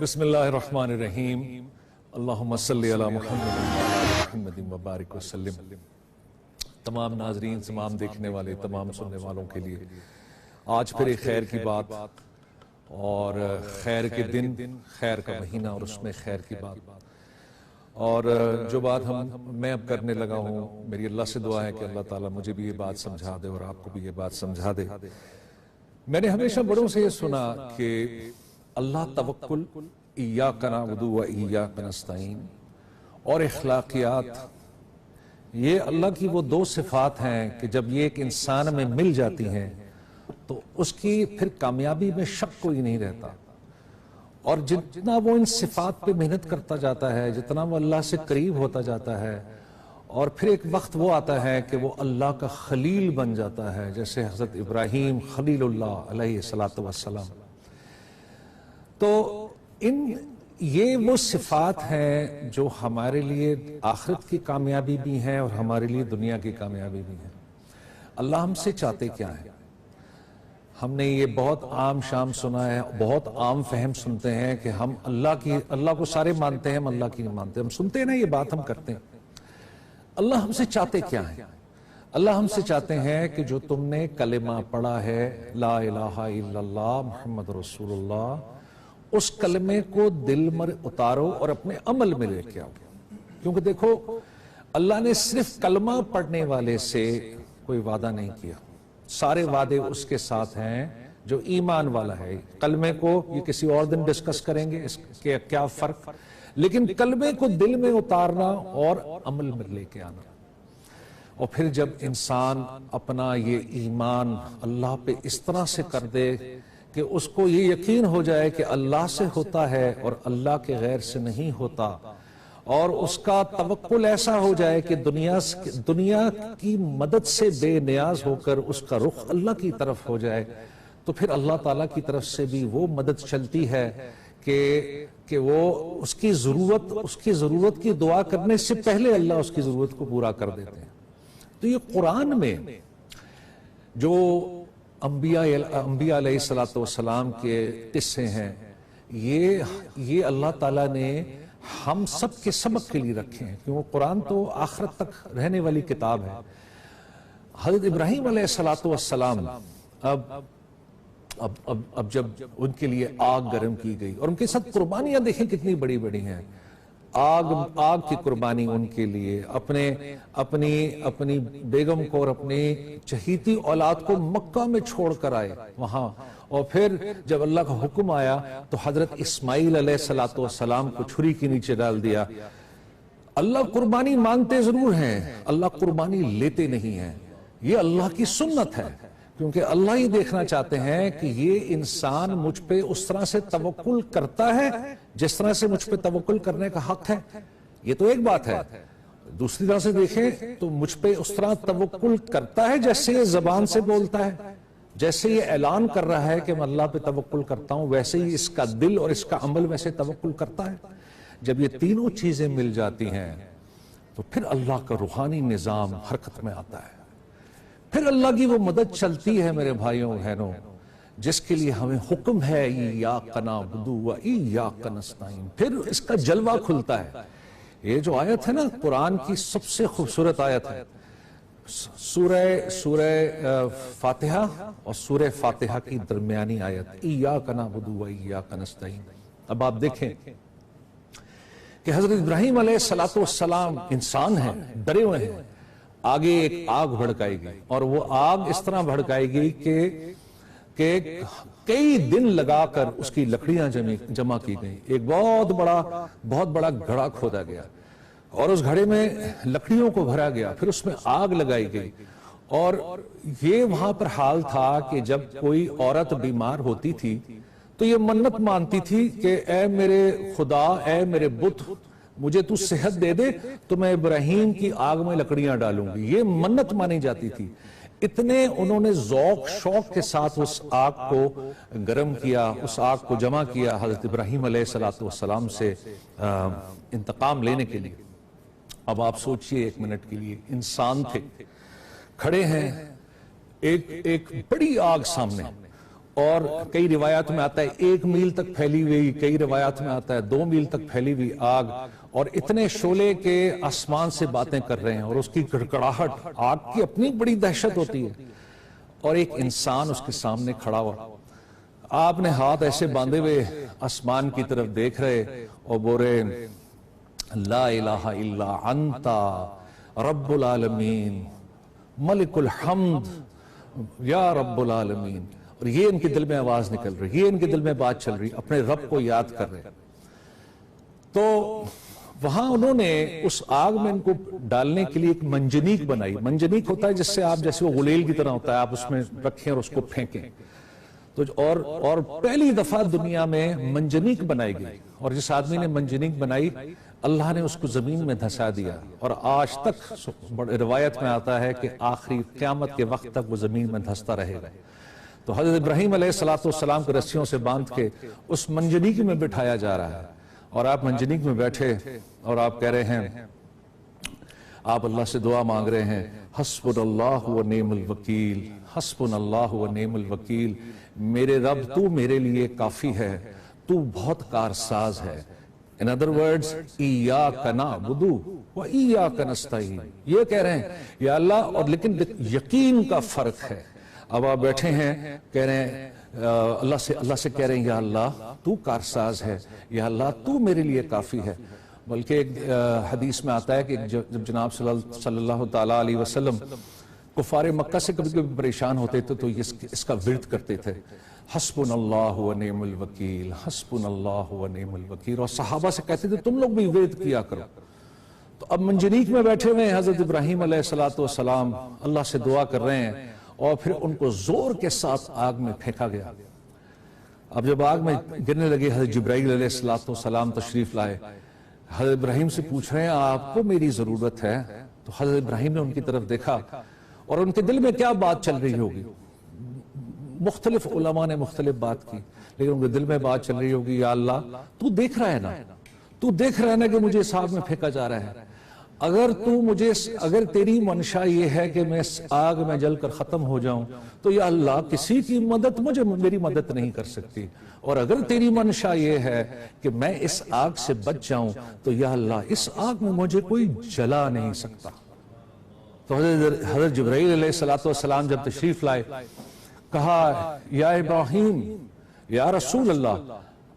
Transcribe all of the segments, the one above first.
بسم اللہ الرحمن الرحیم اللہم صلی علی محمد وبارک وسلم۔ تمام ناظرین، تمام دیکھنے والے، تمام سننے والوں کے لیے آج پھر ایک خیر کی بات اور خیر کے دن، خیر کا مہینہ اور اس میں خیر کی بات، اور جو بات میں اب کرنے لگا ہوں، میری اللہ سے دعا ہے کہ اللہ تعالیٰ مجھے بھی یہ بات سمجھا دے اور آپ کو بھی یہ بات سمجھا دے۔ میں نے ہمیشہ بڑوں سے یہ سنا کہ اللہ توکل، ایاک نعبد و ایاک نستعین اور اخلاقیات، یہ اللہ کی وہ دو صفات ہیں کہ جب یہ ایک انسان میں مل جاتی ہیں تو اس کی پھر کامیابی میں شک کوئی نہیں رہتا، اور جتنا وہ ان صفات پہ محنت کرتا جاتا ہے، جتنا وہ اللہ سے قریب ہوتا جاتا ہے، اور پھر ایک وقت وہ آتا ہے کہ وہ اللہ کا خلیل بن جاتا ہے، جیسے حضرت ابراہیم خلیل اللہ علیہ السلام۔ تو یہ وہ صفات ہیں جو ہمارے لیے آخرت کی کامیابی بھی ہیں اور ہمارے لیے دنیا کی کامیابی بھی ہیں۔ اللہ ہم سے چاہتے کیا ہے؟ ہم نے یہ بہت عام شام سنا ہے، بہت عام فہم سنتے ہیں کہ ہم اللہ کو سارے مانتے ہیں، ہم اللہ کی نہیں مانتے۔ ہم سنتے ہیں نا، یہ بات ہم کرتے ہیں۔ اللہ ہم سے چاہتے کیا ہیں؟ اللہ ہم سے چاہتے ہیں کہ جو تم نے کلمہ پڑھا ہے، لا الہ الا اللہ محمد رسول اللہ، اس کلمے کو دل میں اتارو اور اپنے عمل میں لے کے آؤ۔ کیونکہ دیکھو، اللہ نے صرف کلمہ پڑھنے والے سے کوئی وعدہ نہیں کیا، سارے وعدے اس کے ساتھ ہیں جو ایمان والا ہے۔ کلمے کو یہ کسی اور دن ڈسکس کریں گے اس کے کیا فرق، لیکن کلمے کو دل میں اتارنا اور عمل میں لے کے آنا، اور پھر جب انسان اپنا یہ ایمان اللہ پہ اس طرح سے کر دے کہ اس کو یہ یقین ہو جائے کہ اللہ سے ہوتا ہے اور اللہ کے غیر سے نہیں ہوتا، اور اس کا توکل ایسا ہو جائے کہ دنیا کی مدد سے بے نیاز ہو کر اس کا رخ اللہ کی طرف ہو جائے، تو پھر اللہ تعالیٰ کی طرف سے بھی وہ مدد چلتی ہے کہ وہ اس کی ضرورت کی دعا کرنے سے پہلے اللہ اس کی ضرورت کو پورا کر دیتے ہیں۔ تو یہ قرآن میں جو انبیاء علیہ السلام کے قصے ہیں، یہ اللہ تعالیٰ نے ہم سب کے سبق کے لیے رکھے ہیں، کیونکہ قرآن تو آخرت تک رہنے والی کتاب ہے۔ حضرت ابراہیم علیہ السلام اب جب ان کے لیے آگ گرم کی گئی، اور ان کے ساتھ قربانیاں دیکھیں کتنی بڑی بڑی ہیں، آگ کی قربانی ان کے لیے، اپنی بیگم کو اور اپنی چہیتی اولاد کو مکہ میں چھوڑ کر آئے وہاں، اور پھر جب اللہ کا حکم آیا تو حضرت اسماعیل علیہ السلام کو چھری کے نیچے ڈال دیا۔ اللہ قربانی مانتے ضرور ہیں، اللہ قربانی لیتے نہیں ہیں، یہ اللہ کی سنت ہے، کیونکہ اللہ یہ دیکھنا چاہتے ہیں کہ یہ انسان مجھ پہ اس طرح سے توکل کرتا ہے جس طرح سے مجھ پہ توکل کرنے کا حق ہے۔ یہ تو ایک بات ہے، دوسری طرح سے دیکھیں تو مجھ پہ اس طرح توکل کرتا ہے جیسے یہ زبان سے بولتا ہے، جیسے یہ اعلان کر رہا ہے کہ میں اللہ پہ توکل کرتا ہوں، ویسے ہی اس کا دل اور اس کا عمل ویسے توکل کرتا ہے۔ جب یہ تینوں چیزیں مل جاتی ہیں تو پھر اللہ کا روحانی نظام حرکت میں آتا ہے، پھر اللہ کی وہ مدد چلتی ہے میرے بھائیوں بہنوں، جس کے لیے ہمیں حکم ہے ایاک نعبد و ایاک نستعین، پھر اس کا جلوہ کھلتا ہے۔ یہ جو آیت ہے نا، قرآن کی سب سے خوبصورت آیت ہے، سورہ فاتحہ اور سورہ فاتحہ کی درمیانی آیت، ایاک نعبد و ایاک نستعین۔ اب آپ دیکھیں کہ حضرت ابراہیم علیہ السلام انسان ہیں، ڈرے ہوئے ہیں، آگے ایک آگ بھڑکائی گئی، اور وہ آگ اس طرح بھڑکائی گئی کہ کئی دن لگا کر اس کی لکڑیاں جمع کی گئیں، ایک بہت بڑا گھڑا کھودا گیا، اور اس گھڑے میں لکڑیوں کو بھرا گیا، پھر اس میں آگ لگائی گئی، اور یہ وہاں پر حال تھا کہ جب کوئی عورت بیمار ہوتی تھی تو یہ منت مانتی تھی کہ اے میرے خدا، اے میرے بت، مجھے تو صحت دے دے تو میں ابراہیم کی آگ میں لکڑیاں ڈالوں گی، یہ منت مانی جاتی تھی۔ اتنے انہوں نے ذوق شوق کے ساتھ اس آگ کو گرم کیا، اس آگ کو جمع کیا حضرت ابراہیم علیہ السلام سے انتقام لینے کے لیے۔ اب آپ سوچئے ایک منٹ کے لیے، انسان تھے، کھڑے ہیں ایک بڑی آگ سامنے، اور کئی روایات میں آتا ہے 1 میل تک پھیلی ہوئی، کئی روایات میں آتا ہے 2 میل تک پھیلی ہوئی آگ، اور اتنے شعلے کے آسمان سے باتیں کر رہے ہیں، اور اس کی گڑگڑاہٹ، آگ کی اپنی بڑی دہشت ہوتی ہے، اور ایک انسان اس کے سامنے کھڑا ہوا، آپ نے ہاتھ ایسے باندھے ہوئے آسمان کی طرف دیکھ رہے اور بول رہے لا الہ الا انت رب العالمین ملک الحمد یا رب العالمین، اور یہ ان کے دل میں آواز نکل رہی، یہ ان کے دل میں بات چل رہی، اپنے رب کو یاد کر رہے۔ تو وہاں انہوں نے اس آگ میں ان کو ڈالنے کے لیے ایک منجنیق بنائی۔ منجنیق ہوتا ہے جس سے آپ، جیسے وہ غلیل کی طرح ہوتا ہے، آپ اس میں رکھیں اور اس کو پھینکیں، تو اور پہلی دفعہ دنیا میں منجنیق بنائی گئی، اور جس آدمی نے منجنیق بنائی اللہ نے اس کو زمین میں دھسا دیا، اور آج تک روایت میں آتا ہے کہ آخری قیامت کے وقت تک وہ زمین میں دھستا رہے گا۔ تو حضرت ابراہیم علیہ السلام کو رسیوں سے باندھ کے اس منجنیق میں بٹھایا جا رہا ہے، اور آپ منجنیق میں بیٹھے اور آپ کہہ رہے ہیں، آپ اللہ سے دعا مانگ رہے ہیں، حسبنا اللہ و نعم الوکیل، حسبنا اللہ و نعم الوکیل، میرے رب تو میرے لیے کافی ہے، تو بہت کارساز ہے۔ in other words ایاک نعبد و ایاک نستعین، یہ کہہ رہے ہیں یا اللہ، اور لیکن یقین کا فرق ہے۔ اب آپ بیٹھے ہیں، کہہ رہے ہیں اللہ سے کہہ رہے ہیں یا اللہ تو کارساز ہے، یا اللہ تو میرے لیے کافی ہے۔ بلکہ ایک حدیث میں آتا ہے کہ جب جناب صلی اللہ تعالیٰ علیہ وسلم کفار مکہ سے کبھی کبھی پریشان ہوتے تھے تو اس کا ورد کرتے تھے، حسبنا اللہ و نعم الوکیل، حسبنا اللہ و نعم الوکیل، اور صحابہ سے کہتے تھے تم لوگ بھی ورد کیا کرو۔ تو اب منجنیق میں بیٹھے ہوئے ہیں حضرت ابراہیم علیہ السلام، اللہ سے دعا کر رہے ہیں، اور پھر ان کو زور کے ساتھ آگ میں پھینکا گیا۔ اب جب آگ میں گرنے لگے، حضرت جبرائیل علیہ السلام تشریف لائے، حضرت ابراہیم سے پوچھ رہے ہیں آپ کو میری ضرورت ہے؟ تو حضرت ابراہیم نے ان کی طرف دیکھا، اور ان کے دل میں کیا بات چل رہی ہوگی؟ مختلف علماء نے مختلف بات کی، لیکن ان کے دل میں بات چل رہی ہوگی یا اللہ تو دیکھ رہا ہے نا، تو دیکھ رہا ہے نا کہ مجھے اس آگ میں پھینکا جا رہا ہے، اگر تیری منشا یہ ہے کہ میں اس آگ میں جل کر ختم ہو جاؤں تو یا اللہ کسی کی مدد میری مدد نہیں کر سکتی، اور اگر تیری منشا یہ ہے کہ میں اس آگ سے بچ جاؤں تو یا اللہ اس آگ میں مجھے کوئی جلا نہیں سکتا۔ تو حضرت جبرائیل علیہ السلام جب تشریف لائے، کہا یا ابراہیم یا رسول اللہ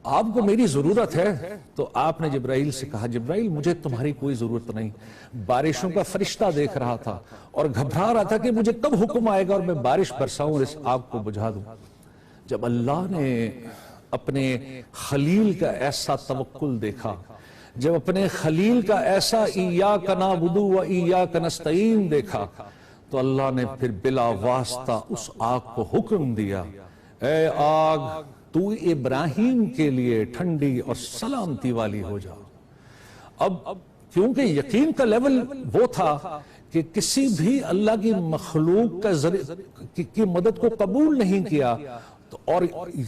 آپ کو میری ضرورت ہے؟ تو آپ نے جبرائیل سے کہا جبرائیل مجھے تمہاری کوئی ضرورت نہیں، بارشوں کا فرشتہ دیکھ رہا تھا اور گھبرا رہا تھا کہ مجھے کب حکم آئے گا اور میں بارش برساؤں اور اس آگ کو بجھا دوں۔ جب اللہ نے اپنے خلیل کا ایسا توکل دیکھا، جب اپنے خلیل کا ایسا ایاک نعبد و ایاک نستعین دیکھا، تو اللہ نے پھر بلا واسطہ اس آگ کو حکم دیا، اے آگ تو ابراہیم کے لیے ٹھنڈی اور سلامتی والی ہو جا۔ اب کیونکہ یقین کا لیول وہ تھا کہ کسی بھی اللہ کی مخلوق کی مدد کو قبول نہیں کیا، اور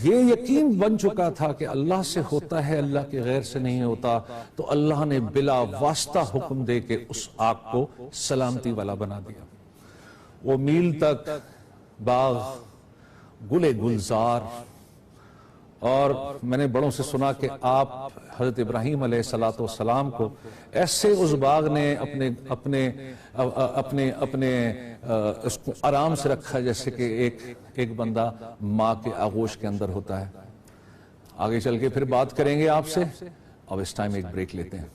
یہ یقین بن چکا تھا کہ اللہ سے ہوتا ہے، اللہ کے غیر سے نہیں ہوتا، تو اللہ نے بلا واسطہ حکم دے کے اس آگ کو سلامتی والا بنا دیا۔ وہ میل تک باغ گلے گلزار، اور میں نے بڑوں سے سنا کہ آپ حضرت ابراہیم علیہ السلام کو ایسے اس باغ نے اپنے اس کو آرام سے رکھا جیسے کہ ایک بندہ ماں کے آغوش کے اندر ہوتا ہے۔ آگے چل کے پھر بات کریں گے آپ سے، اب اس ٹائم ایک بریک لیتے ہیں۔